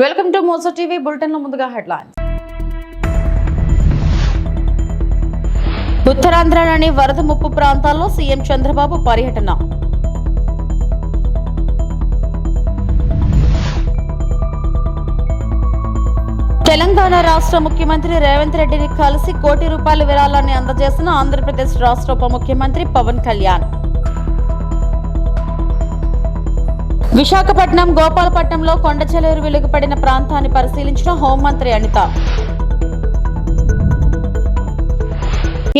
Welcome to Moussa TV bulletin లో ముందుగా headlines. ఉత్తరాంధ్రలోని వరద ముప్పు ప్రాంతాల్లో సీఎం చంద్రబాబు పర్యటన. తెలంగాణ రాష్ట్ర ముఖ్యమంత్రి రేవంత్ రెడ్డిని కలిసి కోటి రూపాయల విరాళాన్ని అందజేసిన ఆంధ్రప్రదేశ్ రాష్ట్ర ఉప ముఖ్యమంత్రి పవన్ కళ్యాణ్. విశాఖపట్నం గోపాలపట్నంలో కొండచెలేరు వెలుగుపడిన ప్రాంతాన్ని పరిశీలించిన హోంమంత్రి అనిత.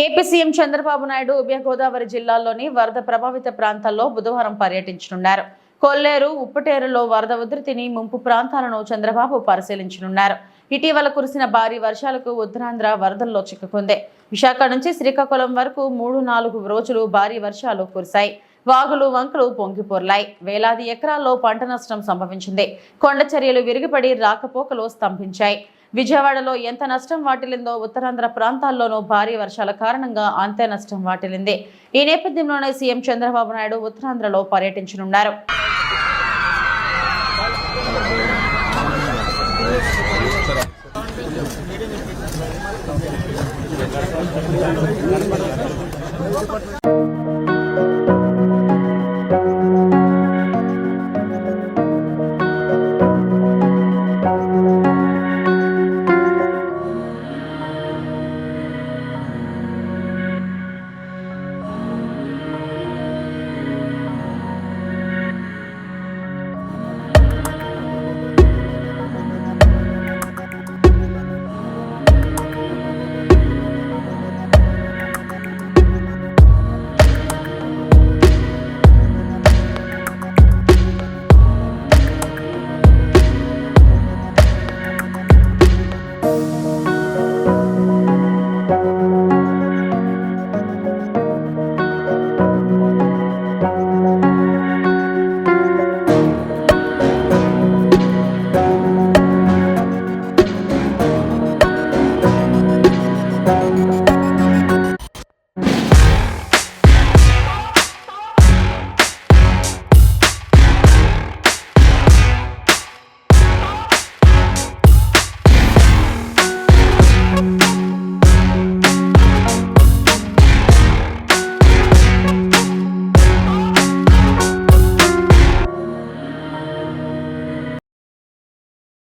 ఏపీ సీఎం చంద్రబాబు నాయుడు ఉభయ గోదావరి జిల్లాల్లోని వరద ప్రభావిత ప్రాంతాల్లో బుధవారం పర్యటించనున్నారు. కొల్లేరు, ఉప్పటేరులో వరద ఉధృతిని ముంపు ప్రాంతాలను చంద్రబాబు పరిశీలించనున్నారు. ఇటీవల కురిసిన భారీ వర్షాలకు ఉత్తరాంధ్ర వరదల్లో చిక్కుకుంది. విశాఖ నుంచి శ్రీకాకుళం వరకు 3-4 రోజులు భారీ వర్షాలు కురిశాయి. వాగులు, వంకలు పొంగిపొర్లాయి. వేలాది ఎకరాల్లో పంట నష్టం సంభవించింది. కొండ చర్యలు విరిగిపడి రాకపోకలు స్తంభించాయి. విజయవాడలో ఎంత నష్టం వాటిల్లిందో ఉత్తరాంధ్ర ప్రాంతాల్లోనూ భారీ వర్షాల కారణంగా అంతే నష్టం వాటిల్లింది. ఈ నేపథ్యంలోనే సీఎం చంద్రబాబు నాయుడు ఉత్తరాంధ్రలో పర్యటించనున్నారు.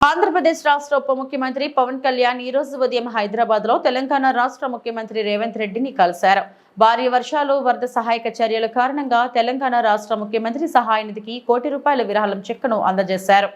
ఆంధ్రప్రదేశ్ రాష్ట్ర ఉప ముఖ్యమంత్రి పవన్ కళ్యాణ్ ఈ రోజు ఉదయం హైదరాబాద్ లో తెలంగాణ రాష్ట్ర ముఖ్యమంత్రి రేవంత్ రెడ్డిని కలిశారు. భారీ వర్షాలు, వరద సహాయక చర్యల కారణంగా తెలంగాణ రాష్ట్ర ముఖ్యమంత్రి సహాయ నిధికి కోటి రూపాయల విరాళం చెక్కును అందజేశారు.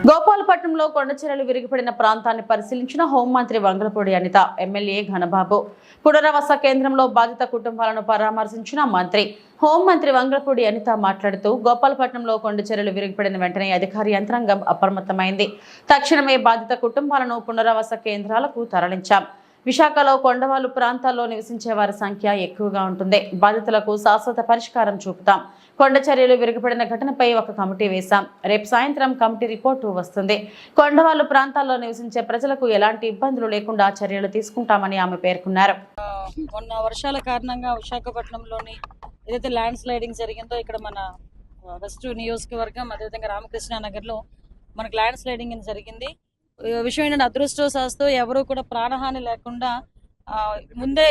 గోపాలపట్నంలో కొండచెరలు విరిగిపడిన ప్రాంతాన్ని పరిశీలించిన హోంమంత్రి వంగలపూడి అనిత, ఎమ్మెల్యే ఘనబాబు. పునరావాస కేంద్రంలో బాధిత కుటుంబాలను పరామర్శించిన మంత్రి. హోంమంత్రి వంగలపూడి అనిత మాట్లాడుతూ, గోపాలపట్నంలో కొండచెరలు విరిగిపడిన వెంటనే అధికార యంత్రాంగం అప్రమత్తమైంది. తక్షణమే బాధిత కుటుంబాలను పునరావాస కేంద్రాలకు తరలించాం. విశాఖలో కొండవాలు ప్రాంతాల్లో నివసించే వారి సంఖ్య ఎక్కువగా ఉంటుంది. బాధితులకు శాశ్వత పరిష్కారం చూపుతాం. కొండ చర్యలు విరిగిపడిన ఘటనపై ఒక కమిటీ వేశాం. రేపు సాయంత్రం కమిటీ రిపోర్టు వస్తుంది. కొండవాలు ప్రాంతాల్లో నివసించే ప్రజలకు ఎలాంటి ఇబ్బందులు లేకుండా చర్యలు తీసుకుంటామని ఆమె పేర్కొన్నారు. మొన్న వర్షాల కారణంగా విశాఖపట్నంలోని ఏదైతే ల్యాండ్ స్లైడింగ్ జరిగిందో, ఇక్కడ మన వెస్ట్ నియోజకవర్గం, అదేవిధంగా రామకృష్ణ నగర్ లో మనకు ల్యాండ్ స్లైడింగ్ జరిగింది. విషయం ఏంటంటే, అదృష్టవశాత్తు ఎవరు కూడా ప్రాణహాని లేకుండా ముందే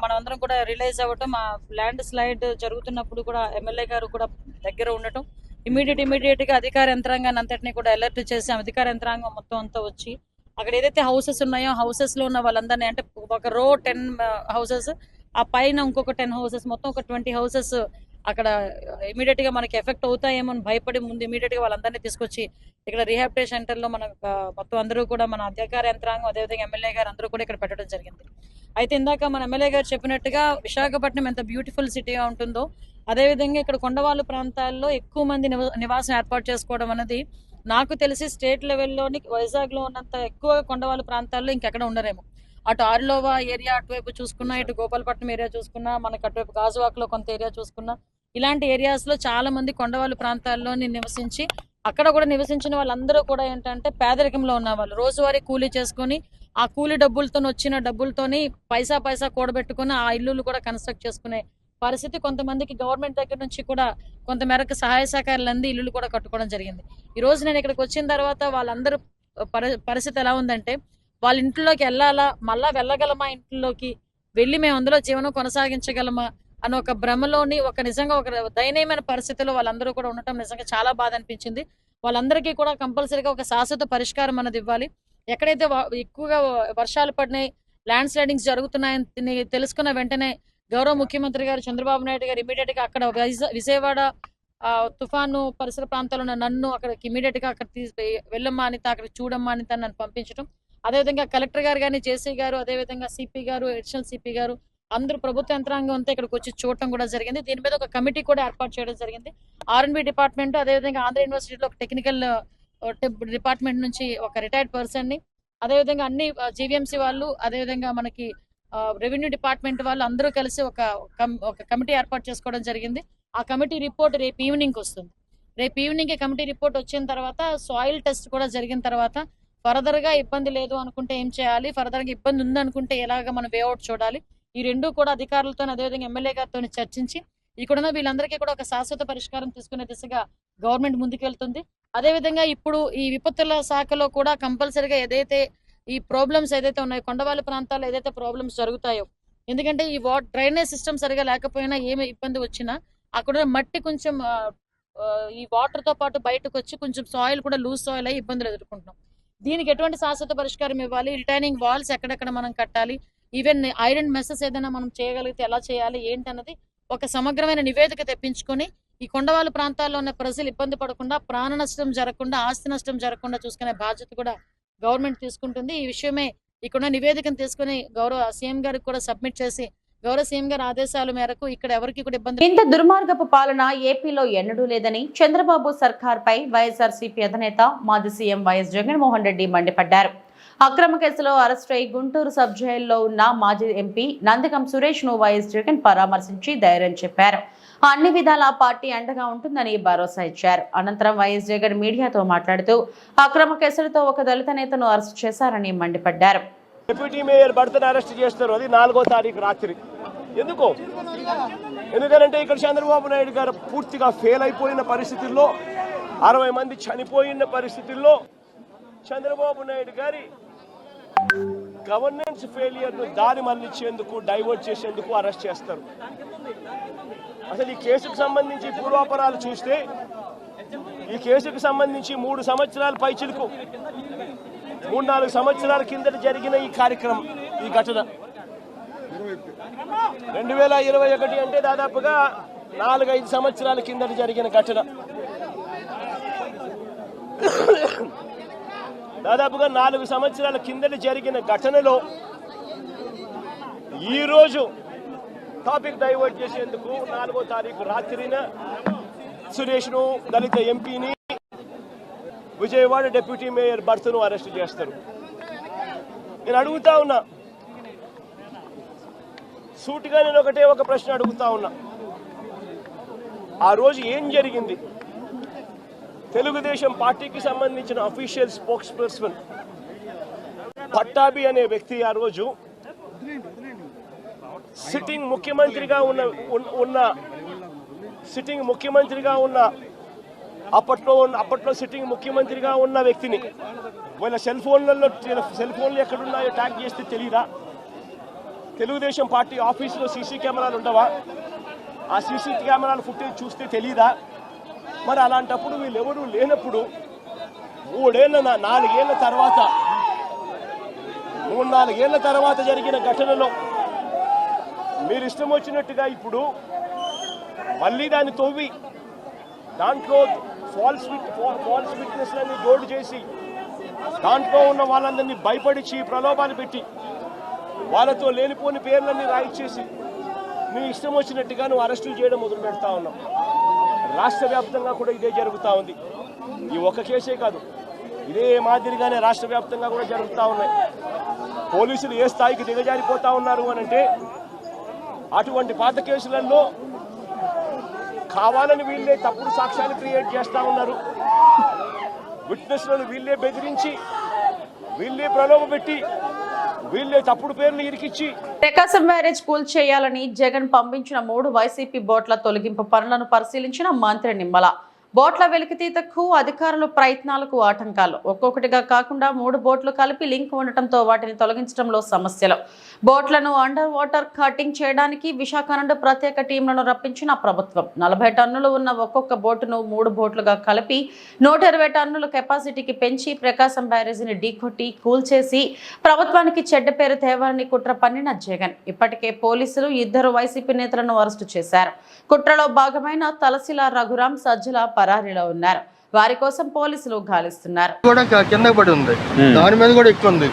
మనమందరం కూడా రిలైజ్ అవ్వటం, ఆ ల్యాండ్ స్లైడ్ జరుగుతున్నప్పుడు కూడా ఎమ్మెల్యే గారు కూడా దగ్గర ఉండటం, ఇమీడియట్ గా అధికార యంత్రాంగాన్ని అంతటినీ కూడా అలర్ట్ చేసి అధికార యంత్రాంగం మొత్తం అంతా వచ్చి అక్కడ ఏదైతే హౌసెస్ ఉన్నాయో హౌసెస్ లో ఉన్న వాళ్ళందరినీ, అంటే ఒక రో 10 హౌసెస్, ఆ పైన ఇంకొక 10 హౌసెస్, మొత్తం ఒక 20 హౌసెస్ అక్కడ ఇమీడియట్ గా మనకి ఎఫెక్ట్ అవుతాయేమో అని భయపడి ముందు ఇమీడియట్ గా వాళ్ళందరినీ తీసుకొచ్చి ఇక్కడ రీహాబిలిటేషన్ సెంటర్ లో మన మొత్తం అందరూ కూడా మన అధికార యంత్రాంగం, అదేవిధంగా ఎమ్మెల్యే గారు అందరూ కూడా ఇక్కడ పెట్టడం జరిగింది. అయితే ఇందాక మన ఎమ్మెల్యే గారు చెప్పినట్టుగా విశాఖపట్నం ఎంత బ్యూటిఫుల్ సిటీగా ఉంటుందో, అదేవిధంగా ఇక్కడ కొండవాళ్ళు ప్రాంతాల్లో ఎక్కువ మంది నివాసం ఏర్పాటు చేసుకోవడం అనేది నాకు తెలిసి స్టేట్ లెవెల్లోని వైజాగ్ లో ఉన్నంత ఎక్కువ కొండవాళ్ళ ప్రాంతాల్లో ఇంకెక్కడ ఉండరేమో. అటు ఆర్లోవా ఏరియా అటువైపు చూసుకున్నా, ఇటు గోపాలపట్నం ఏరియా చూసుకున్నా, మనకు అటువైపు గాజువాక్ లో కొంత ఏరియా చూసుకున్నా, ఇలాంటి ఏరియాస్ లో చాలా మంది కొండవాళ్ళ ప్రాంతాల్లోని నివసించి అక్కడ కూడా నివసించిన వాళ్ళందరూ కూడా ఏంటంటే పేదరికంలో ఉన్న వాళ్ళు, రోజువారీ కూలీ చేసుకుని ఆ కూలి డబ్బులతో వచ్చిన డబ్బులతోని పైసా కూడబెట్టుకుని ఆ ఇల్లులు కూడా కన్స్ట్రక్ట్ చేసుకునే పరిస్థితి, కొంతమందికి గవర్నమెంట్ దగ్గర నుంచి కూడా కొంత మేరకు సహాయ సహకారాలు అంది ఇల్లులు కూడా కట్టుకోవడం జరిగింది. ఈ రోజు నేను ఇక్కడికి వచ్చిన తర్వాత వాళ్ళందరూ పరిస్థితి ఎలా ఉందంటే, వాళ్ళ ఇంట్లోకి వెళ్ళాలా, మళ్ళా వెళ్ళగలమా, ఇంట్లోకి వెళ్ళి మేము అందులో జీవనం కొనసాగించగలమా అని ఒక భ్రమలోని నిజంగా ఒక దయనీయమైన పరిస్థితిలో వాళ్ళందరూ కూడా ఉండటం నిజంగా చాలా బాధ అనిపించింది. వాళ్ళందరికీ కూడా కంపల్సరీగా ఒక శాశ్వత పరిష్కారం అన్నది ఇవ్వాలి. ఎక్కడైతే ఎక్కువగా వర్షాలు పడినాయి, ల్యాండ్ స్లైడింగ్స్ జరుగుతున్నాయని తెలుసుకున్న వెంటనే గౌరవ ముఖ్యమంత్రి గారు చంద్రబాబు నాయుడు గారు ఇమీడియట్ గా అక్కడ విజయవాడ తుఫాను పరిసర ప్రాంతాల్లో ఉన్న నన్ను అక్కడికి ఇమీడియట్ గా అక్కడ వెళ్ళమ్మా అనిత, అక్కడ చూడమ్మా అనిత నన్ను పంపించడం, అదేవిధంగా కలెక్టర్ గారు కానీ, జేసీ గారు, అదేవిధంగా సిపి గారు, అడిషనల్ సిపి గారు అందరూ ప్రభుత్వ యంత్రాంగం అంతా ఇక్కడికి వచ్చి చూడటం కూడా జరిగింది. దీని మీద ఒక కమిటీ కూడా ఏర్పాటు చేయడం జరిగింది. R&B డిపార్ట్మెంట్, అదేవిధంగా ఆంధ్ర యూనివర్సిటీలో ఒక టెక్నికల్ డిపార్ట్మెంట్ నుంచి ఒక రిటైర్డ్ పర్సన్ ని, అదేవిధంగా అన్ని జీవీఎంసీ వాళ్ళు, అదేవిధంగా మనకి రెవెన్యూ డిపార్ట్మెంట్ వాళ్ళు అందరూ కలిసి ఒక కమిటీ ఏర్పాటు చేసుకోవడం జరిగింది. ఆ కమిటీ రిపోర్ట్ రేపు ఈవినింగ్ వస్తుంది. రేపు ఈవినింగ్ కమిటీ రిపోర్ట్ వచ్చిన తర్వాత సాయిల్ టెస్ట్ కూడా జరిగిన తర్వాత ఫర్దర్ గా ఇబ్బంది లేదు అనుకుంటే ఏం చేయాలి, ఫర్దర్ గా ఇబ్బంది ఉందనుకుంటే ఎలాగ మనం వేఅవుట్ చూడాలి, ఈ రెండు కూడా అధికారులతో అదేవిధంగా ఎమ్మెల్యే గారితో చర్చించి ఇక్కడున్న వీళ్ళందరికీ కూడా ఒక శాశ్వత పరిష్కారం తీసుకునే దిశగా గవర్నమెంట్ ముందుకెళ్తుంది. అదేవిధంగా ఇప్పుడు ఈ విపత్తుల శాఖలో కూడా కంపల్సరీగా ఏదైతే ఈ ప్రాబ్లమ్స్ ఏదైతే ఉన్నాయో, కొండవాళ్ళ ప్రాంతాల్లో ఏదైతే ప్రాబ్లమ్స్ జరుగుతాయో, ఎందుకంటే ఈ డ్రైనేజ్ సిస్టమ్ సరిగా లేకపోయినా ఏమి ఇబ్బంది వచ్చినా అక్కడ మట్టి కొంచెం ఈ వాటర్ తో పాటు బయటకు వచ్చి కొంచెం సాయిల్ కూడా లూజ్ సాయిల్ అయ్యి ఇబ్బందులు ఎదుర్కొంటున్నాం. దీనికి ఎటువంటి శాశ్వత పరిష్కారం ఇవ్వాలి, రిటైనింగ్ వాల్స్ ఎక్కడెక్కడ మనం కట్టాలి, ఈవెన్ ఐరన్ మెసెస్ ఏదైనా మనం చేయగలిగితే ఎలా చేయాలి ఏంటన్నది ఒక సమగ్రమైన నివేదిక తెప్పించుకొని ఈ కొండవాళ్ళ ప్రాంతాల్లో ఉన్న ప్రజలు ఇబ్బంది పడకుండా, ప్రాణ నష్టం జరగకుండా, ఆస్తి నష్టం జరగకుండా చూసుకునే బాధ్యత కూడా గవర్నమెంట్ తీసుకుంటుంది. ఈ విషయమే ఇక్కడ నివేదికను తీసుకుని గౌరవ సీఎం గారికి కూడా సబ్మిట్ చేసి గౌరవ సీఎం గారి ఆదేశాల మేరకు ఇక్కడ ఎవరికి కూడా ఇబ్బంది. ఇంత దుర్మార్గపు పాలన ఏపీలో ఎన్నడూ లేదని చంద్రబాబు సర్కార్పై వైఎస్ఆర్సీపీ అధినేత మాజీ సీఎం వైఎస్ జగన్మోహన్ రెడ్డి మండిపడ్డారు. అక్రమ కేసులో అరెస్ట్ అయి గుంటూరు సబ్ జైల్లో ఉన్న మాజీ ఎంపీ నందిగం సురేష్ ను వైఎస్ జగన్ పరామర్శించి ధైర్యం చెప్పారు. అన్ని విధాల పార్టీ అండగా ఉంటుందని భరోసా ఇచ్చారు. అనంతరం వైఎస్ జగన్ మీడియాతో మాట్లాడుతూ అక్రమ కేసులతో ఒక దళిత నేతను అరెస్ట్ చేశారని మండిపడ్డారు. డిప్యూటీ మేయర్ భర్తను అరెస్ట్ చేస్తారు, అది 4వ తారీఖు రాత్రి. ఎందుకంటే ఇక్కడ చంద్రబాబు నాయుడు గారు పూర్తిగా ఫెయిల్ అయిపోయిన పరిస్థితుల్లో, 60 మంది చనిపోయిన పరిస్థితుల్లో చంద్రబాబు నాయుడు గారి గవర్నెన్స్ ఫెయిలియర్ ను దారి మళ్లించేందుకు, డైవర్ట్ చేసేందుకు అరెస్ట్ చేస్తారు. అసలు ఈ కేసుకు సంబంధించి పూర్వాపరాలు చూస్తే, ఈ కేసుకు సంబంధించి 3 సంవత్సరాల పైచిలకు 3-4 సంవత్సరాల కిందట జరిగిన ఈ కార్యక్రమం, ఈ ఘటన 2021 అంటే దాదాపుగా 4-5 సంవత్సరాల కిందట జరిగిన ఘటన. దాదాపుగా 4 సంవత్సరాల కిందట జరిగిన ఘటనలో ఈరోజు టాపిక్ డైవర్ట్ చేసేందుకు 4వ తారీఖు రాత్రిన సురేష్ను, దళిత ఎంపీని, విజయవాడ డిప్యూటీ మేయర్ భర్తను అరెస్ట్ చేస్తారు. నేను అడుగుతా ఉన్నా, సూటిగా నేను ఒక ప్రశ్న అడుగుతా ఉన్నా, ఆ రోజు ఏం జరిగింది? తెలుగుదేశం పార్టీకి సంబంధించిన అఫీషియల్ స్పోక్స్ పర్సన్ పట్టాభి అనే వ్యక్తి ఆ రోజు సిట్టింగ్ ముఖ్యమంత్రిగా ఉన్న అప్పట్లో సిట్టింగ్ ముఖ్యమంత్రిగా ఉన్న వ్యక్తిని వీళ్ళ సెల్ ఫోన్లు ఎక్కడున్నాయో ట్యాగ్ చేస్తే తెలియదా? తెలుగుదేశం పార్టీ ఆఫీసులో సీసీ కెమెరాలు ఉండవా? ఆ సీసీ కెమెరాల ఫుటేజ్ చూస్తే తెలియదా? మరి అలాంటప్పుడు వీళ్ళెవరూ లేనప్పుడు 4-4 తర్వాత జరిగిన ఘటనలో మీరు ఇష్టం వచ్చినట్టుగా ఇప్పుడు మళ్ళీ దాన్ని తవ్వి దాంట్లో ఫాల్స్ విట్నెస్లని జోడు చేసి దాంట్లో ఉన్న వాళ్ళందరినీ భయపడిచి ప్రలోభాలు పెట్టి వాళ్ళతో లేనిపోని పేర్లన్నీ రాయిచ్చేసి నీ ఇష్టం వచ్చినట్టుగా నువ్వు అరెస్టులు చేయడం మొదలు పెడతా ఉన్నావు. రాష్ట్ర వ్యాప్తంగా కూడా ఇదే జరుగుతూ ఉంది. ఈ ఒక్క కేసే కాదు, ఇదే మాదిరిగానే రాష్ట్ర వ్యాప్తంగా కూడా జరుగుతూ ఉన్నాయి. పోలీసులు ఏ స్థాయికి దిగజారిపోతా ఉన్నారు అనంటే, అటువంటి పాత కేసులలో కావాలని వీళ్ళే తప్పుడు సాక్ష్యాలు క్రియేట్ చేస్తూ ఉన్నారు. విట్నెస్లను వీళ్ళే బెదిరించి, వీళ్ళే ప్రలోభపెట్టి వీళ్ళే తప్పుడు పేర్లు ఇరికిచ్చి ప్రకాశం బ్యారేజ్ కూల్ చేయాలని జగన్ పంపించిన 3 వైసీపీ బోట్ల తొలగింపు పనులను పరిశీలించిన మంత్రి నిమ్మల. బోట్ల వెలికితీతకు అధికారుల ప్రయత్నాలకు ఆటంకాలు. ఒక్కొక్కటిగా కాకుండా 3 బోట్లు కలిపి లింక్ ఉండటంతో వాటిని తొలగించడంలో సమస్యలు. బోట్లను అండర్ వాటర్ కటింగ్ చేయడానికి విశాఖ నుండి ప్రత్యేక టీంలను రప్పించిన ప్రభుత్వం 40 టన్నులు ఉన్న ఒక్కొక్క బోటును 3 బోట్లుగా కలిపి 120 టన్నుల కెపాసిటీకి పెంచి ప్రకాశం బ్యారేజీని ఢీకొట్టి కూల్చేసి ప్రభుత్వానికి చెడ్డ పేరు తేవాలని కుట్ర పన్నిన జగన్. ఇప్పటికే పోలీసులు 2 వైసీపీ నేతలను అరెస్టు చేశారు. కుట్రలో భాగమైన తలసిల రఘురాం సజ్జల పరారీలో ఉన్నారు. వారి కోసం పోలీసులు గాలిస్తున్నారు. కూడా కింద పడి ఉంది, దాని మీద కూడా ఎక్కువ ఉంది.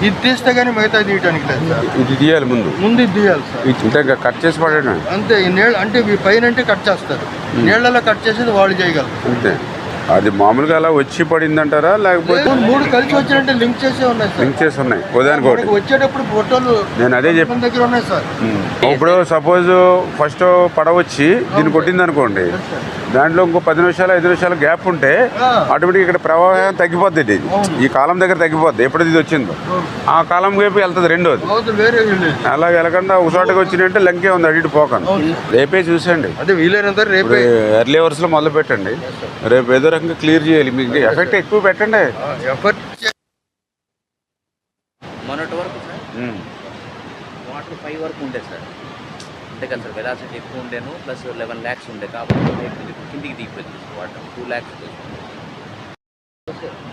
ఇది తీస్తే గానీ మిగతా తీయడానికి లేదు సార్. ఇది తీయాలి, ముందు ఇది తీయాలి సార్. ఇంకా కట్ చేసి పడేయడం అంతే. ఈ నీళ్ళు అంటే ఈ పైన అంటే కట్ చేస్తారు, నీళ్ళలో కట్ చేసేది వాళ్ళు చేయగలరు అంతే. అది మామూలుగా అలా వచ్చి పడిందంటారా లేకపోతే 3 కలిసి వచ్చినట్టే లింక్ చేసే ఉన్నాయి సార్. లింక్ చేసి ఉన్నాయి ఉదాహరణకి వచ్చేటప్పుడు ఫోటోలు నేను అదే చెప్పిన దగ్గర ఉన్నాయి సార్. ఇప్పుడు సపోజ్ ఫస్ట్ పడవ వచ్చి దీన్ని కొట్టింది అనుకోండి, దాంట్లో ఇంకో 10 నిమిషాలు 5 నిమిషాలు గ్యాప్ ఉంటే ఆటోమేటిక్ ఇక్కడ ప్రవాహం తగ్గిపోద్ది. ఇది ఈ కాలం దగ్గర తగ్గిపోద్ది. ఎప్పుడైతే ఇది వచ్చిందో ఆ కాలం వైపు వెళ్తుంది రెండోది. అలా వెళ్ళకుండా ఒక చోటకి వచ్చినట్టే లంకే ఉంది, అటు పోకండి. రేపే చూసండి, అదే వీలైనంత రేపే ఎర్లీ అవర్స్ లో మొదలు పెట్టండి. రేపు ఏదో రకంగా క్లియర్ చేయాలి. మీకు ఎఫెక్ట్ ఎక్కువ పెట్టండి. మొన్నటి వరకు సార్ వాటర్ 5 వరకు ఉండే సార్, అంతే కదా సార్. వెలాసిటీ ఎక్కువ ఉండేను, ప్లస్ 11 lakhs ఉండే. కాబట్టి కిందికి దిగిపోయింది వాటర్ 2 lakhs.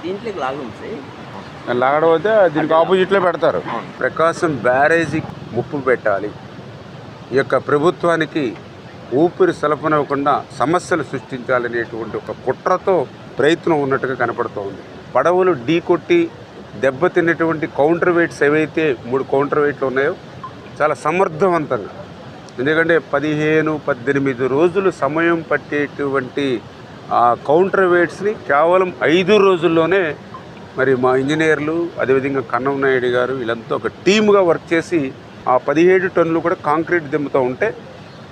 దీంట్లోకి లాగం సార్, లాగడం అయితే దీనికి ఆపోజిట్లో పెడతారు. ప్రకాశం బ్యారేజీ ముప్పు పెట్టాలి, ఈ యొక్క ప్రభుత్వానికి ఊపిరి సలపనివ్వకుండా సమస్యలు సృష్టించాలనేటువంటి ఒక కుట్రతో ప్రయత్నం ఉన్నట్టుగా కనపడుతూ ఉంది. పడవలు ఢీకొట్టి దెబ్బతిన్నటువంటి కౌంటర్ వెయిట్స్ ఏవైతే 3 కౌంటర్ వెయిట్లు ఉన్నాయో చాలా సమర్థవంతంగా, ఎందుకంటే 15-18 రోజులు సమయం పట్టేటువంటి ఆ కౌంటర్ వెయిట్స్ని కేవలం 5 రోజుల్లోనే మరి మా ఇంజనీర్లు అదేవిధంగా కన్నం నాయుడు గారు వీళ్ళంతా ఒక టీమ్గా వర్క్ చేసి ఆ 17 టన్నులు కూడా కాంక్రీట్ దింపుతూ ఉంటే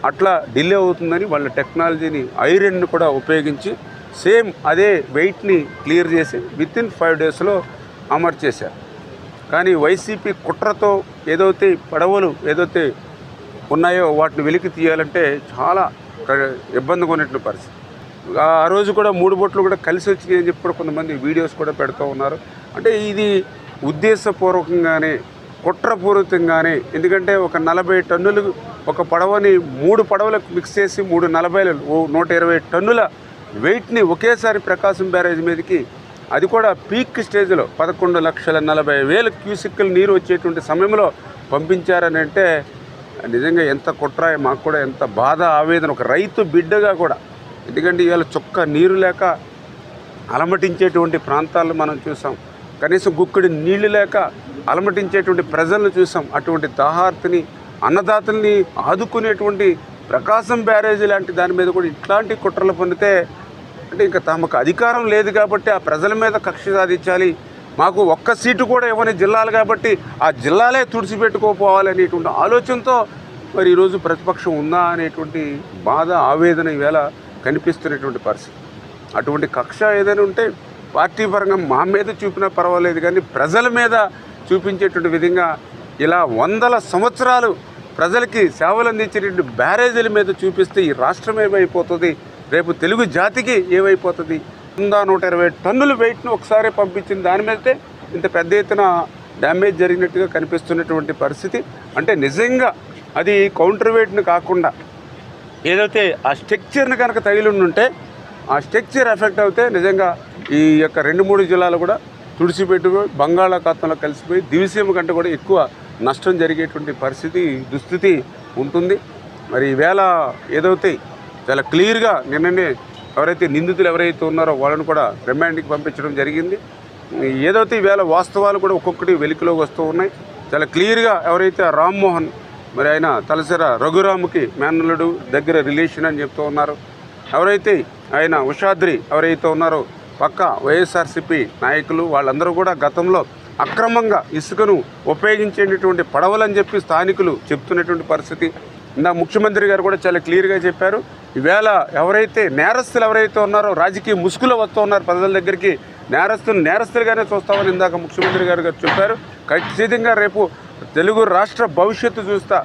అట్లా డిలే అవుతుందని వాళ్ళ టెక్నాలజీని ఐరన్ను కూడా ఉపయోగించి సేమ్ అదే వెయిట్ని క్లియర్ చేసి వితిన్ 5 డేస్లో అమర్చేశారు. కానీ వైసీపీ కుట్రతో ఏదైతే పడవలు ఏదైతే ఉన్నాయో వాటిని వెలికి తీయాలంటే చాలా ఇబ్బందిగా ఉన్నటువంటి పరిస్థితి. ఆ రోజు కూడా 3 బోట్లు కూడా కలిసి వచ్చినాయి అని చెప్పి కూడా కొంతమంది వీడియోస్ కూడా పెడుతూ ఉన్నారు. అంటే ఇది ఉద్దేశపూర్వకంగానే కుట్రపూరితంగానే, ఎందుకంటే ఒక 40 టన్నులు ఒక పడవని 3 పడవలకు మిక్స్ చేసి 3 40 120 టన్నుల వెయిట్ని ఒకేసారి ప్రకాశం బ్యారేజ్ మీదకి, అది కూడా పీక్ స్టేజ్లో 11,40,000 క్యూసిక్కులు నీరు వచ్చేటువంటి సమయంలో పంపించారని అంటే నిజంగా ఎంత కుట్ర, మాకు కూడా ఎంత బాధ ఆవేదన ఒక రైతు బిడ్డగా కూడా. ఎందుకంటే ఇవాళ చుక్క నీరు లేక అలమటించేటువంటి ప్రాంతాలను మనం చూసాం, కనీసం గుక్కడి నీళ్లు లేక అలమటించేటువంటి ప్రజలను చూసాం. అటువంటి దాహార్తిని అన్నదాతల్ని ఆదుకునేటువంటి ప్రకాశం బ్యారేజీ లాంటి దాని మీద కూడా ఇట్లాంటి కుట్రలు పొందితే అంటే ఇంకా తమకు అధికారం లేదు కాబట్టి ఆ ప్రజల మీద కక్ష సాధించాలి, మాకు ఒక్క సీటు కూడా ఇవ్వని జిల్లాలు కాబట్టి ఆ జిల్లాలే తుడిచిపెట్టుకోపోవాలనేటువంటి ఆలోచనతో మరి ఈరోజు ప్రతిపక్షం ఉందా అనేటువంటి బాధ ఆవేదన ఈవేళ కనిపిస్తున్నటువంటి పరిస్థితి. అటువంటి కక్ష ఏదైనా ఉంటే పార్టీ పరంగా మా మీద చూపినా పర్వాలేదు, కానీ ప్రజల మీద చూపించేటువంటి విధంగా ఇలా 100 సంవత్సరాలు ప్రజలకి సేవలు అందించేటువంటి బ్యారేజీల మీద చూపిస్తే ఈ రాష్ట్రం ఏమైపోతుంది, రేపు తెలుగు జాతికి ఏమైపోతుంది. 120 టన్నుల వెయిట్ను ఒకసారి పంపించిన దాని మీదే ఇంత పెద్ద ఎత్తున డ్యామేజ్ జరిగినట్టుగా కనిపిస్తున్నటువంటి పరిస్థితి. అంటే నిజంగా అది కౌంటర్ వెయిట్ను కాకుండా ఏదైతే ఆ స్ట్రక్చర్ని కనుక తగిలి ఉంటే ఆ స్ట్రక్చర్ ఎఫెక్ట్ అవుతే నిజంగా ఈ యొక్క 2-3 జిల్లాలు కూడా తుడిచిపెట్టుకుని బంగాళాఖాతంలో కలిసిపోయి దివిసీమ కంటే కూడా ఎక్కువ నష్టం జరిగేటువంటి పరిస్థితి దుస్థితి ఉంటుంది. మరి ఈవేళ ఏదైతే చాలా క్లియర్గా నిన్ననే ఎవరైతే నిందితులు ఎవరైతే ఉన్నారో వాళ్ళని కూడా రిమాండ్కి పంపించడం జరిగింది. ఏదైతే ఈవేళ వాస్తవాలు కూడా ఒక్కొక్కటి వెలికిలోకి వస్తూ ఉన్నాయి. చాలా క్లియర్గా ఎవరైతే రామ్మోహన్ మరి ఆయన తలసిర రఘురాముకి మేనల్లుడు దగ్గర రిలేషన్ అని చెప్తూ ఉన్నారు, ఎవరైతే ఆయన ఉషాద్రి ఎవరైతే ఉన్నారో పక్క వైఎస్ఆర్సీపీ నాయకులు వాళ్ళందరూ కూడా గతంలో అక్రమంగా ఇసుకను ఉపయోగించేటటువంటి పడవలని చెప్పి స్థానికులు చెప్తున్నటువంటి పరిస్థితి. నా ముఖ్యమంత్రి గారు కూడా చాలా క్లియర్గా చెప్పారు, ఈవేళ ఎవరైతే నేరస్తులు ఎవరైతే ఉన్నారో రాజకీయ ముసుగులో వస్తూ ఉన్నారు ప్రజల దగ్గరికి, నేరస్తులుగానే చూస్తామని ఇందాక ముఖ్యమంత్రి గారు చెప్పారు. ఖచ్చితంగా రేపు తెలుగు రాష్ట్ర భవిష్యత్తు చూస్తా,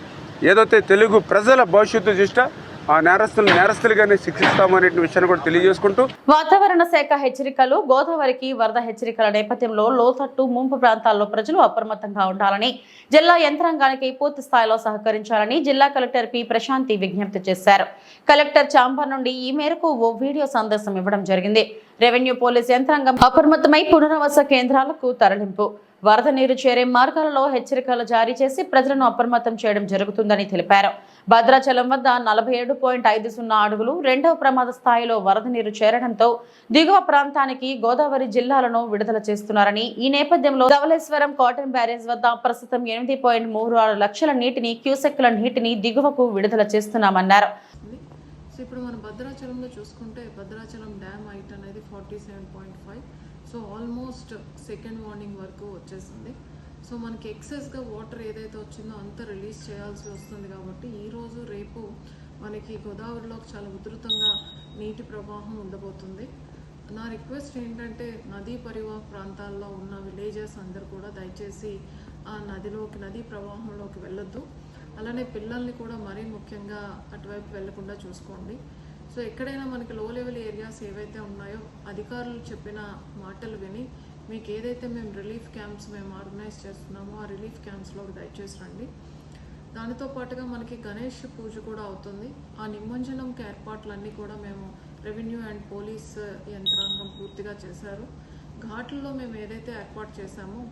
ఏదైతే తెలుగు ప్రజల భవిష్యత్తు చూస్తా ఆ నేరస్తులుగానే శిక్షిస్తామనే విషయాన్ని కూడా తెలియజేసుకుంటూ వాతావరణ శాఖ హెచ్చరికలు. గోదావరికి వరద హెచ్చరికల నేపథ్యంలో లోతట్టు ముంపు ప్రాంతాల్లో ప్రజలు అప్రమత్తంగా ఉండాలని, జిల్లా యంత్రాంగానికి పూర్తి స్థాయిలో సహకరించాలని జిల్లా కలెక్టర్ పి ప్రశాంతి విజ్ఞప్తి చేశారు. కలెక్టర్ చాంబర్ నుండి ఈ మేరకు ఓ వీడియో సందేశం ఇవ్వడం జరిగింది. రెవెన్యూ పోలీస్ యంత్రాంగం అప్రమత్తమై పునరావాస కేంద్రాలకు తరలింపు, వరద నీరు చేరే మార్గాలలో హెచ్చరికలు జారీ చేసి ప్రజలను అప్రమత్తం చేయడం జరుగుతుందని తెలిపారు. భద్రాచలం వద్ద 47.50 అడుగులు రెండవ ప్రమాద స్థాయిలో వరద నీరు చేరడంతో దిగువ ప్రాంతానికి గోదావరి జిల్లాలను విడుదల చేస్తున్నారని, ఈ నేపథ్యంలో ధవళేశ్వరం కాటన్ బ్యారేజ్ వద్ద ప్రస్తుతం 8.36 లక్షల క్యూసెక్కుల నీటిని దిగువకు విడుదల చేస్తున్నామన్నారు. ఇప్పుడు మనం భద్రాచలంలో చూసుకుంటే భద్రాచలం డ్యామ్ హైట్ అనేది 47.5. సో ఆల్మోస్ట్ సెకండ్ వార్నింగ్ వరకు వచ్చేసింది. సో మనకి ఎక్సెస్గా వాటర్ ఏదైతే వచ్చిందో అంత రిలీజ్ చేయాల్సి వస్తుంది. కాబట్టి ఈరోజు రేపు మనకి గోదావరిలో చాలా ఉధృతంగా నీటి ప్రవాహం ఉండబోతుంది. నా రిక్వెస్ట్ ఏంటంటే నదీ పరివాహక ప్రాంతాల్లో ఉన్న విలేజెస్ అందరూ కూడా దయచేసి ఆ నదీ ప్రవాహంలోకి వెళ్ళొద్దు. అలానే పిల్లల్ని కూడా మరీ ముఖ్యంగా అటువైపు వెళ్లకుండా చూసుకోండి. సో ఎక్కడైనా మనకి లో లెవెల్ ఏరియాస్ ఏవైతే ఉన్నాయో అధికారులు చెప్పిన మాటలు విని మీకు ఏదైతే మేము రిలీఫ్ క్యాంప్స్ ఆర్గనైజ్ చేస్తున్నామో ఆ రిలీఫ్ క్యాంప్స్లోకి దయచేసి రండి. దానితో పాటుగా మనకి గణేష్ పూజ కూడా అవుతుంది. ఆ నిమజ్జనంకి ఏర్పాట్లన్నీ కూడా మేము రెవెన్యూ అండ్ పోలీస్ యంత్రాంగం పూర్తిగా చేశారు. ఘాట్లలో మేము ఏదైతే ఏర్పాటు చేశామో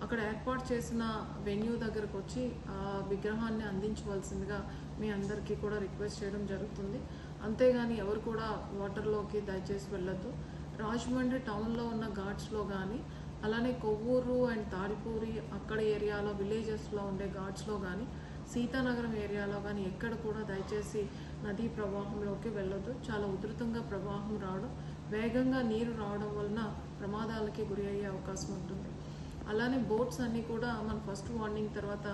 అక్కడ ఏర్పాటు చేసిన వెన్యూ దగ్గరకు వచ్చి ఆ విగ్రహాన్ని అందించవలసిందిగా మీ అందరికీ కూడా రిక్వెస్ట్ చేయడం జరుగుతుంది. అంతేగాని ఎవరు కూడా వాటర్లోకి దయచేసి వెళ్ళొద్దు. రాజమండ్రి టౌన్లో ఉన్న ఘాట్స్లో కానీ అలానే కొవ్వూరు అండ్ తాడిపూరి అక్కడ ఏరియాలో విలేజెస్లో ఉండే ఘాట్స్లో కానీ సీతానగరం ఏరియాలో కానీ ఎక్కడ కూడా దయచేసి నదీ ప్రవాహంలోకి వెళ్ళొద్దు. చాలా ఉధృతంగా ప్రవాహం రావడం, వేగంగా నీరు రావడం వలన ప్రమాదాలకి గురి అయ్యే అవకాశం ఉంటుంది. అలానే బోట్స్ అన్నీ కూడా మన ఫస్ట్ వార్నింగ్ తర్వాత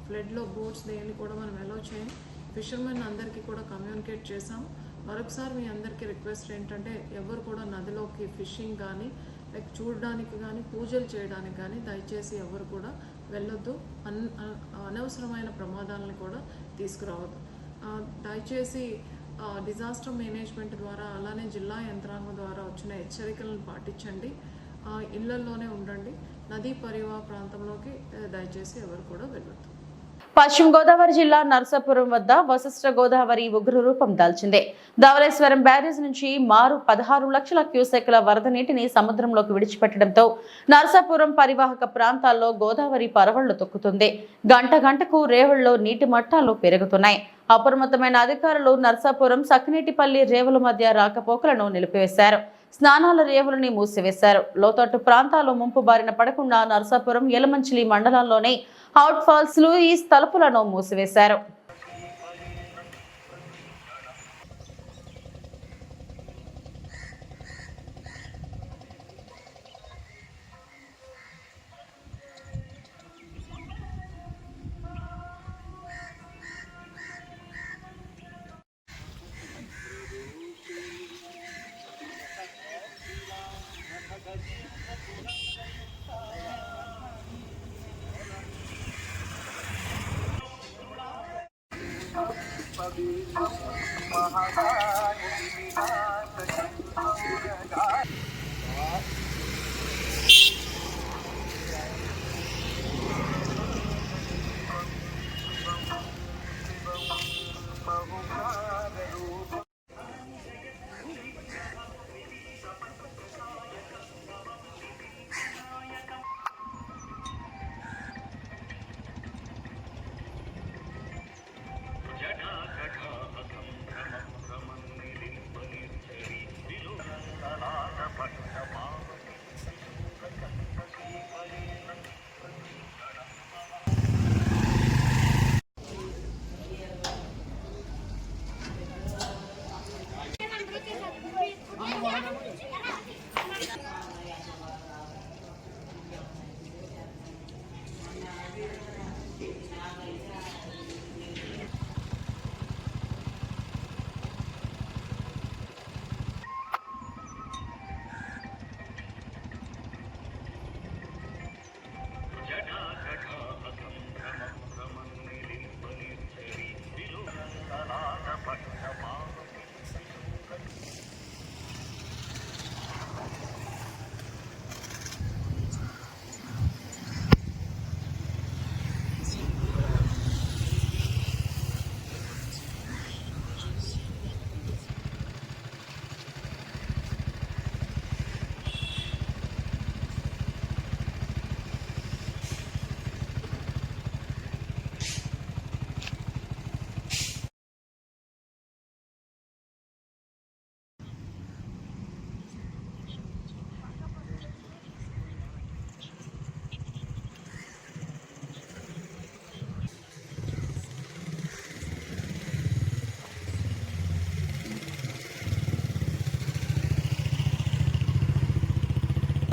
ఫ్లడ్లో బోట్స్ దేన్ని కూడా మనం అలౌ చేయం. ఫిషర్మెన్ అందరికీ కూడా కమ్యూనికేట్ చేసాం. మరొకసారి మీ అందరికీ రిక్వెస్ట్ ఏంటంటే ఎవరు కూడా నదిలోకి ఫిషింగ్ కానీ లైక్ చూడడానికి కానీ పూజలు చేయడానికి కానీ దయచేసి ఎవరు కూడా వెళ్ళొద్దు. అనవసరమైన ప్రమాదాలను కూడా తీసుకురావద్దు. దయచేసి డిజాస్టర్ మేనేజ్మెంట్ ద్వారా అలానే జిల్లా యంత్రాంగం ద్వారా వచ్చిన హెచ్చరికలను పాటించండి. ఇళ్లలోనే ఉండండి. నదీ పరివాహక ప్రాంతంలోకి దయచేసి ఎవరు కూడా వెళ్ళొద్దు. పశ్చిమ గోదావరి జిల్లా నరసాపురం వద్ద వశిష్ఠ గోదావరి ఉగ్ర రూపం దాల్చింది. ధవళేశ్వరం బ్యారేజ్ నుంచి మారు 16 లక్షల క్యూసెక్ల వరద నీటిని సముద్రంలోకి విడిచిపెట్టడంతో నరసాపురం పరివాహక ప్రాంతాల్లో గోదావరి పరవళ్లు తొక్కుతుంది. గంటకు రేవుల్లో నీటి మట్టాలు పెరుగుతున్నాయి. అప్రమత్తమైన అధికారులు నరసాపురం సకినేటిపల్లి రేవుల మధ్య రాకపోకలను నిలిపివేశారు. స్నానాల రేవులని మూసివేశారు. లోతట్టు ప్రాంతాలు ముంపు బారిన పడకుండా నరసాపురం యలమంచిలి మండలాల్లోని అవుట్ ఫాల్స్ లూయిస్ తలుపులను మూసివేశారు.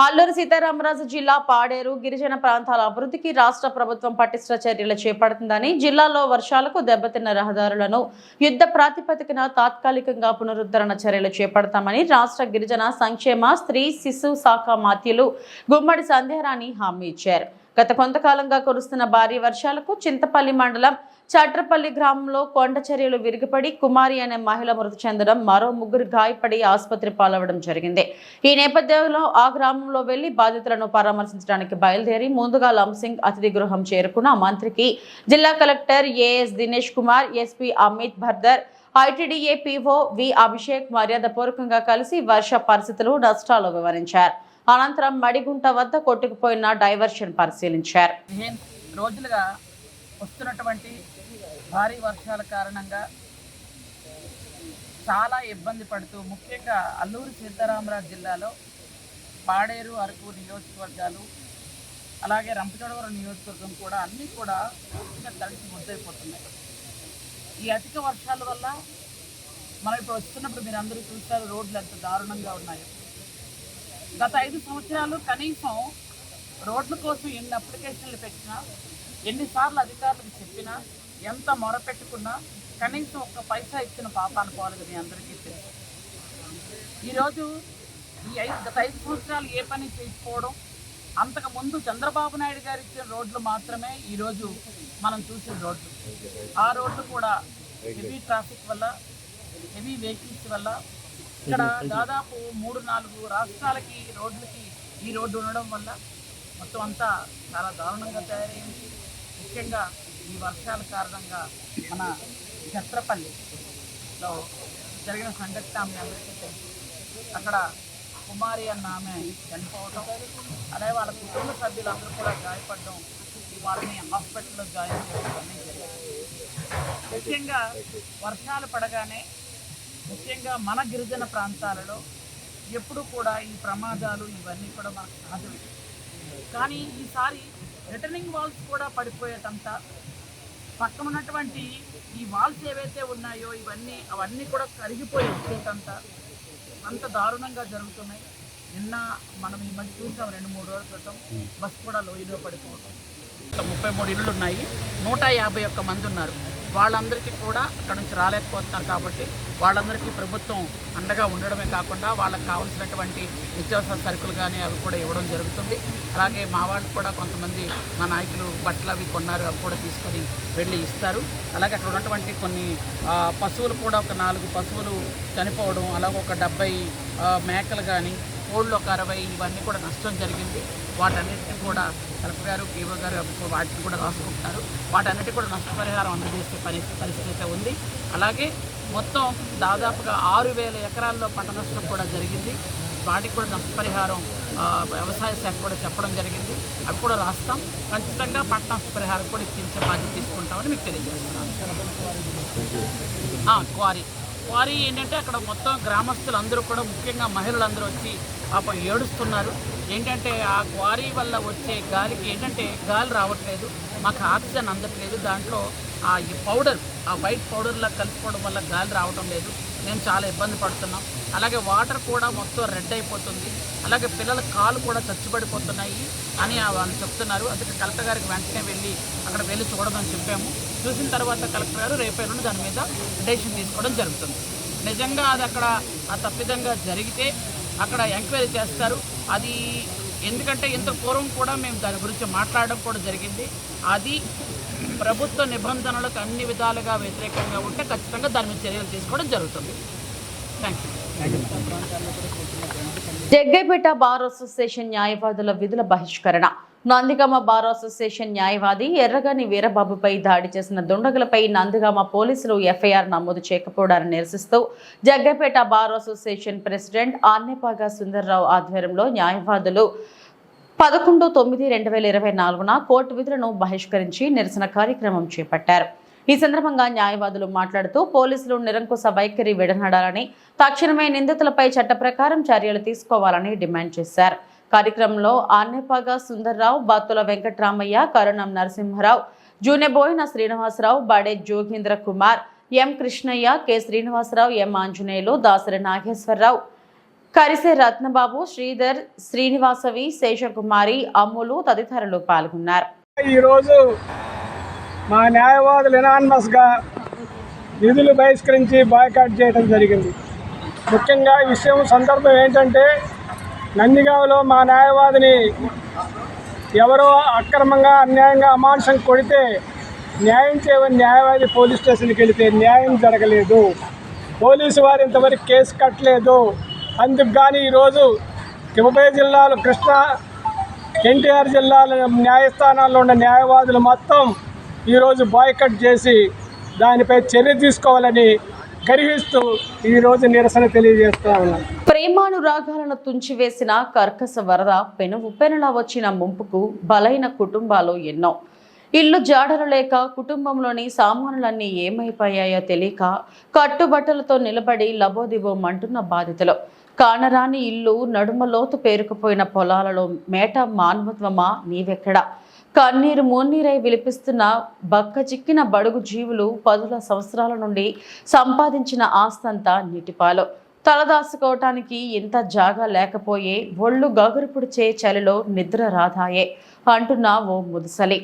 అల్లూరి సీతారామరాజు జిల్లా పాడేరు గిరిజన ప్రాంతాల అభివృద్ధికి రాష్ట్ర ప్రభుత్వం పటిష్ట చర్యలు చేపడుతుందని, జిల్లాలో వర్షాలకు దెబ్బతిన్న రహదారులను యుద్ధ ప్రాతిపదికన తాత్కాలికంగా పునరుద్ధరణ చర్యలు చేపడతామని రాష్ట్ర గిరిజన సంక్షేమ స్త్రీ శిశు శాఖ మాత్యులు గుమ్మడి సంధ్యారాణి హామీ ఇచ్చారు. గత కొంతకాలంగా కురుస్తున్న భారీ వర్షాలకు చింతపల్లి మండలం చట్రపల్లి గ్రామంలో కొండ చర్యలు విరిగిపడి కుమారి అనే మహిళ మృతి చెందడం, మరో ముగ్గురు గాయపడి ఆసుపత్రి పాలవడం జరిగింది. ఈ నేపథ్యంలో ఆ గ్రామంలో వెళ్లి బాధితులను పరామర్శించడానికి బయలుదేరి ముందుగా లంసింగ్ అతిథి గృహం చేరుకున్న మంత్రికి జిల్లా collector AS Dinesh Kumar, SP Amit Bhardar, ITDA PO V Abhishek మర్యాదపూర్వకంగా కలిసి వర్ష పరిస్థితులు, నష్టాలు వివరించారు. అనంతరం మడిగుంట వద్ద కొట్టుకుపోయిన డైవర్షన్ పరిశీలించారు. రోజులుగా వస్తున్నటువంటి భారీ వర్షాల కారణంగా చాలా ఇబ్బంది పడుతూ, ముఖ్యంగా అల్లూరి సీతారామరాజు జిల్లాలో పాడేరు, అరకు నియోజకవర్గాలు, అలాగే రంపచోడవరం నియోజకవర్గం కూడా అన్నీ కూడా తడిసి ముద్దైపోతున్నాయి. ఈ అధిక వర్షాల వల్ల మనం ఇప్పుడు వస్తున్నప్పుడు మీరు అందరూ చూస్తారు రోడ్లు ఎంత దారుణంగా ఉన్నాయో. గత 5 సంవత్సరాలు కనీసం రోడ్ల కోసం ఎన్ని అప్లికేషన్లు పెట్టినా, ఎన్నిసార్లు అధికారులకు చెప్పినా, ఎంత మొరపెట్టుకున్నా కనీసం ఒక్క పైసా ఇచ్చిన పాపాను పోలేదు. మీ అందరికీ తెలుసు. ఈరోజు గత 5 సంవత్సరాలు ఏ పని చేయకపోవడం, అంతకుముందు చంద్రబాబు నాయుడు గారు ఇచ్చిన రోడ్లు మాత్రమే ఈరోజు మనం చూసిన రోడ్లు. ఆ రోడ్లు కూడా హెవీ ట్రాఫిక్ వల్ల, హెవీ వెహికల్స్ వల్ల ఇక్కడ దాదాపు 3-4 రాష్ట్రాలకి రోడ్లకి ఈ రోడ్డు ఉండడం వల్ల మొత్తం అంతా చాలా దారుణంగా తయారైంది. ముఖ్యంగా ఈ వర్షాల కారణంగా మన చట్రపల్లిలో జరిగిన సంఘటన మీ అందరికీ తెలుసు. అక్కడ కుమారి అన్న ఆమె చనిపోవడం, అలాగే వాళ్ళ కుటుంబ సభ్యులందరూ కూడా గాయపడడం, వాళ్ళని హాస్పిటల్లో జాయిన్ చేయడం అన్నీ జరిగాయి. ముఖ్యంగా వర్షాలు పడగానే, ముఖ్యంగా మన గిరిజన ప్రాంతాలలో ఎప్పుడు కూడా ఈ ప్రమాదాలు ఇవన్నీ కూడా మనకు సహజమే. కానీ ఈసారి రిటర్నింగ్ వాల్స్ కూడా పడిపోయేటంత, పక్కన ఉన్నటువంటి ఈ వాల్స్ ఏవైతే ఉన్నాయో అవన్నీ కూడా కరిగిపోయి వచ్చేటంత అంత దారుణంగా జరుగుతున్నాయి. నిన్న మనం ఈ మధ్య చూసాం, 2-3 రోజుల క్రితం బస్ కూడా లోయలో పడిపోవడం. 33 ఇళ్ళు ఉన్నాయి, 151 మంది ఉన్నారు. వాళ్ళందరికీ కూడా అక్కడ నుంచి రాలేకపోతున్నారు. కాబట్టి వాళ్ళందరికీ ప్రభుత్వం అండగా ఉండడమే కాకుండా వాళ్ళకి కావాల్సినటువంటి నిత్యావసర సరుకులు కానీ అవి కూడా ఇవ్వడం జరుగుతుంది. అలాగే మా వాళ్ళు కూడా కొంతమంది మా నాయకులు బట్టలు అవి కొన్నారు, అవి కూడా తీసుకొని వెళ్ళి ఇస్తారు. అలాగే అక్కడ ఉన్నటువంటి కొన్ని పశువులు కూడా, ఒక 4 పశువులు చనిపోవడం, అలాగే ఒక 70 మేకలు కానీ, కోళ్ళు ఒక 60, ఇవన్నీ కూడా నష్టం జరిగింది. వాటన్నిటిని కూడా కలెక్టర్ గారు, పీఓ గారు వాటిని కూడా రాసుకుంటున్నారు. వాటన్నిటి కూడా నష్టపరిహారం అందజేసే పరిస్థితి అయితే ఉంది. అలాగే మొత్తం దాదాపుగా 6,000 ఎకరాల్లో పంట నష్టం కూడా జరిగింది. వాటికి కూడా నష్టపరిహారం వ్యవసాయ శాఖ కూడా చెప్పడం జరిగింది. అవి కూడా రాస్తాం. ఖచ్చితంగా పంట నష్టపరిహారం కూడా ఇప్పించే బాధ్యత తీసుకుంటామని మీకు తెలియజేస్తున్నాను. క్వారీ ఏంటంటే అక్కడ మొత్తం గ్రామస్తులందరూ కూడా, ముఖ్యంగా మహిళలందరూ వచ్చి పాపం ఏడుస్తున్నారు. ఏంటంటే ఆ క్వారీ వల్ల వచ్చే గాలికి ఏంటంటే గాలి రావట్లేదు, మాకు ఆక్సిజన్ అందట్లేదు. దాంట్లో ఈ పౌడర్, ఆ వైట్ పౌడర్లా కలిసిపోవడం వల్ల గాలి రావడం లేదు. మేము చాలా ఇబ్బంది పడుతున్నాం. అలాగే వాటర్ కూడా మొత్తం రెడ్ అయిపోతుంది. అలాగే పిల్లల కాళ్ళు కూడా చచ్చిపడిపోతున్నాయి అని వాళ్ళు చెప్తున్నారు. అందుకే కలెక్టర్ గారికి వెంటనే అక్కడ వెళ్ళి చూడమని చెప్పాము. చూసిన తర్వాత కలెక్టర్ గారు రేపటి నుండి దాని మీద డెసిషన్ తీసుకోవడం జరుగుతుంది. నిజంగా అది అక్కడ తప్పిదంగా జరిగితే అక్కడ ఎంక్వైరీ చేస్తారు. అది ఎందుకంటే ఇంత పూర్వం కూడా మేము దాని గురించి మాట్లాడడం కూడా జరిగింది. అది ప్రభుత్వ నిబంధనలకు అన్ని విధాలుగా వ్యతిరేకంగా ఉంటే ఖచ్చితంగా దాని మీద చర్యలు తీసుకోవడం జరుగుతుంది. Thank you. Jaggayyapeta bar association న్యాయవాదుల విధుల బహిష్కరణ. నందిగామ బార్ అసోసియేషన్ న్యాయవాది ఎర్రగాని వీరబాబుపై దాడి చేసిన దుండగులపై నందిగామ పోలీసులు ఎఫ్ఐఆర్ నమోదు చేయకపోవడాన్ని నిరసిస్తూ Jaggayyapeta bar association president Arnepaga Sundarrao ఆధ్వర్యంలో న్యాయవాదులు 11/9/2024 కోర్టు విధులను బహిష్కరించి నిరసన కార్యక్రమం చేపట్టారు. ఈ సందర్భంగా న్యాయవాదులు మాట్లాడుతూ పోలీసులు నిరంకుశ వైఖరి విడనాడాలని, తక్షణమే నిందితులపై చట్ట ప్రకారం చర్యలు తీసుకోవాలని డిమాండ్ చేశారు. కార్యక్రమంలో ఆర్నేపాగా సుందర్రావు, బాతుల వెంకట్రామయ్య, కరుణం నరసింహరావు, జూనెబోయిన శ్రీనివాసరావు, బాడే జోగేంద్ర కుమార్, ఎం కృష్ణయ్య, కె శ్రీనివాసరావు, ఎం ఆంజనేయులు, దాసరి నాగేశ్వరరావు, కరిసే రత్నబాబు, శ్రీధర్, శ్రీనివాసవి, శేషకుమారి, అమ్ములు తదితరులు పాల్గొన్నారు. ఈరోజు మా న్యాయవాదులు ఎనానిమస్గా విధులు బహిష్కరించి బాయ్కాట్ చేయడం జరిగింది. ముఖ్యంగా ఈ విషయం సందర్భం ఏంటంటే, నందిగామలో మా న్యాయవాదిని ఎవరో అక్రమంగా అన్యాయంగా అమానుషం కొడితే న్యాయం చేయని న్యాయవాది పోలీస్ స్టేషన్కి వెళితే న్యాయం జరగలేదు. పోలీసు వారు ఇంతవరకు కేసు కట్టలేదు. అందుకు కానీ ఈరోజు ఉభయ జిల్లాలు, కృష్ణా, ఎన్టీఆర్ జిల్లాల న్యాయస్థానాల్లో ఉన్న న్యాయవాదులు మొత్తం ఈరోజు బాయ్కట్ చేసి దానిపై చర్య తీసుకోవాలని గర్హిస్తూ ఈరోజు నిరసన తెలియజేస్తా ఉన్నాం. ప్రేమానురాగాలను తుంచివేసిన కర్కశ వరద పెనులా వచ్చిన ముంపుకు బలైన కుటుంబాలు ఎన్నో. ఇల్లు జాడలు లేక కుటుంబంలోని సామానులన్నీ ఏమైపోయాయో తెలియక కట్టుబట్టలతో నిలబడి లబోదిబోమంటున్న బాధితులు. కానరాని ఇల్లు, నడుమ లోతు పేరుకుపోయిన పొలాలలో మేట మానవత్వమా నీవెక్కడా? కన్నీరు మున్నీరై విలిపిస్తున్న బక్క చిక్కిన బడుగు జీవులు 10 సంవత్సరాల నుండి సంపాదించిన ఆస్తంతా నీటిపాలు. తలదాసుకోవటానికి ఇంత జాగా లేకపోయే, ఒళ్ళు గగురుపుడిచే చలిలో నిద్ర రాధాయే అంటున్న ఓ ముదుసలి.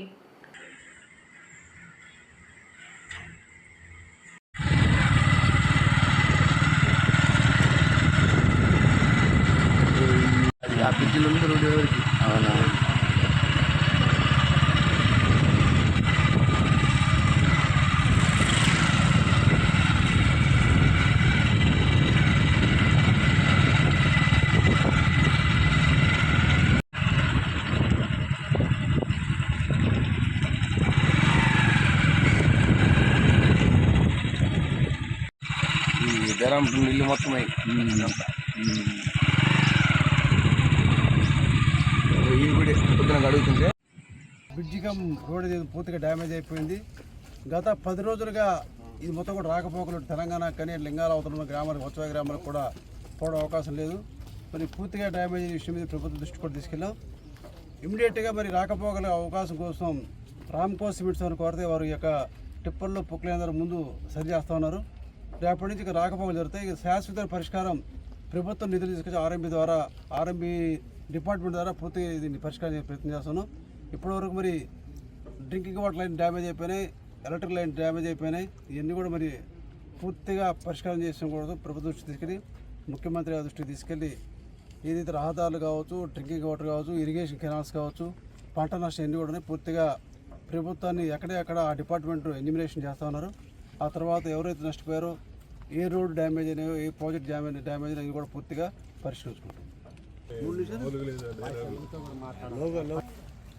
ఇల్లు మొత్తం అడుగుతుంటే బ్రిడ్జికం రోడ్ పూర్తిగా డ్యామేజ్ అయిపోయింది. గత 10 రోజులుగా ఇది మొత్తం కూడా రాకపోకలు తెలంగాణ కానీ లింగాల అవతల గ్రామాలకు, ఉత్సవ గ్రామాలకు కూడా పోవడం అవకాశం లేదు. మరి పూర్తిగా డ్యామేజ్ విషయం మీద ప్రభుత్వం దృష్టి కూడా తీసుకెళ్ళాం. ఇమ్మీడియట్గా మరి రాకపోకల అవకాశం కోసం రామ్కో సిమెంట్స్ అని కోరితే వారు యొక్క టిప్పర్లో పొక్కులందరూ ముందు సరి చేస్తూ ఉన్నారు. రేపటి నుంచి ఇక రాకపోకలు జరుగుతాయి. ఇక శాశ్వత పరిష్కారం ప్రభుత్వం నిధులు తీసుకొచ్చి ఆర్ఎంబీ డిపార్ట్మెంట్ ద్వారా పూర్తిగా దీన్ని పరిష్కారం ప్రయత్నం చేస్తున్నాం. ఇప్పటివరకు మరి డ్రింకింగ్ వాటర్ లైన్ డ్యామేజ్ అయిపోయినాయి, ఎలక్ట్రిక్ లైన్ డ్యామేజ్ అయిపోయినాయి. ఇవన్నీ కూడా మరి పూర్తిగా పరిష్కారం చేసిన కూడా ప్రభుత్వ దృష్టి తీసుకెళ్ళి, ముఖ్యమంత్రి దృష్టికి తీసుకెళ్ళి ఏదైతే రహదారులు కావచ్చు, డ్రింకింగ్ వాటర్ కావచ్చు, ఇరిగేషన్ కెనాల్స్ కావచ్చు, పంట నష్టం ఎన్ని కూడా పూర్తిగా ప్రభుత్వాన్ని ఎక్కడెక్కడ ఆ డిపార్ట్మెంట్ ఎన్యూమినేషన్ చేస్తూ ఉన్నారు. ఆ తర్వాత ఎవరైతే నష్టపోయారో, ఏ రోడ్ డ్యామేజ్ అయినాయో, ఏ ప్రాజెక్ట్ డ్యామేజ్ అయినా కూడా పూర్తిగా పరిష్కరించుకుంటాం.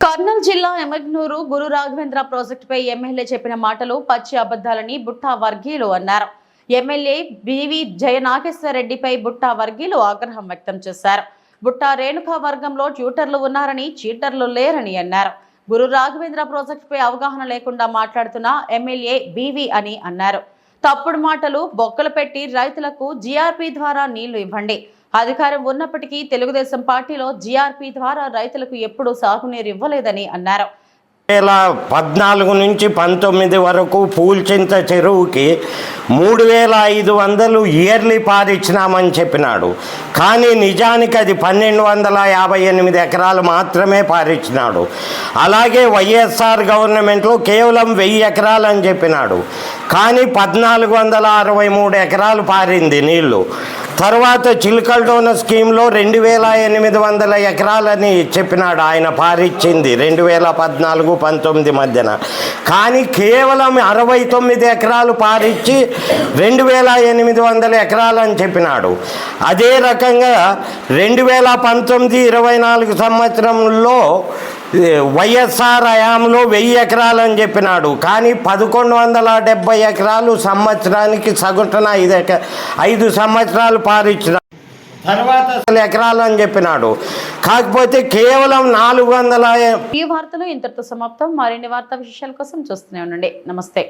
కర్నూలు జిల్లా ఎమగ్నూరు గురు రాఘవేంద్ర ప్రాజెక్టుపై ఎమ్మెల్యే చెప్పిన మాటలు పచ్చి అబద్ధాలని బుట్టా వర్గీయులు అన్నారు. ఎమ్మెల్యే బివి జయనాగేశ్వరరెడ్డిపై బుట్టా వర్గీయులు ఆగ్రహం వ్యక్తం చేశారు. బుట్టా రేణుకా వర్గంలో ట్యూటర్లు ఉన్నారని, చీటర్లు లేరని అన్నారు. గురు రాఘవేంద్ర ప్రాజెక్టుపై అవగాహన లేకుండా మాట్లాడుతున్న ఎమ్మెల్యే బివి అని అన్నారు. తప్పుడు మాటలు బొక్కలు పెట్టి రైతులకు జీఆర్పీ ద్వారా నీళ్లు ఇవ్వండి. అధికారం ఉన్నప్పటికీ తెలుగుదేశం పార్టీలో జీఆర్పీ ద్వారా రైతులకు ఎప్పుడూ సాగునీరు ఇవ్వలేదని అన్నారు. 2014 నుంచి 19 వరకు పూల్చింత చెరువుకి 3500 ఇయర్లీ పారిచ్చినామని చెప్పినాడు. కానీ నిజానికి అది 1258 ఎకరాలు మాత్రమే పారిచ్చినాడు. అలాగే వైఎస్ఆర్ గవర్నమెంట్లో కేవలం 1000 ఎకరాలు అని చెప్పినాడు. కానీ 1463 ఎకరాలు పారింది నీళ్లు. తర్వాత చిలకల్డోన స్కీమ్లో 2800 ఎకరాలని చెప్పినాడు ఆయన పారిచ్చింది 2014-19 మధ్యన. కానీ కేవలం 69 ఎకరాలు పారిచ్చి 2800 ఎకరాలు అని చెప్పినాడు. అదే రకంగా 2019-24 సంవత్సరంలో వైఎస్ఆర్ హయాంలో 1000 ఎకరాలు అని చెప్పినాడు. కానీ 1170 ఎకరాలు సంవత్సరానికి సగటున 5 సంవత్సరాలు పారిచ్చిన తర్వాత ఎకరాలు అని చెప్పినాడు. కాకపోతే కేవలం 400. ఈ వార్తలు ఇంతటితో సమాప్తం. మరిన్ని వార్తా విశేషాల కోసం చూస్తూనే ఉండండి. నమస్తే.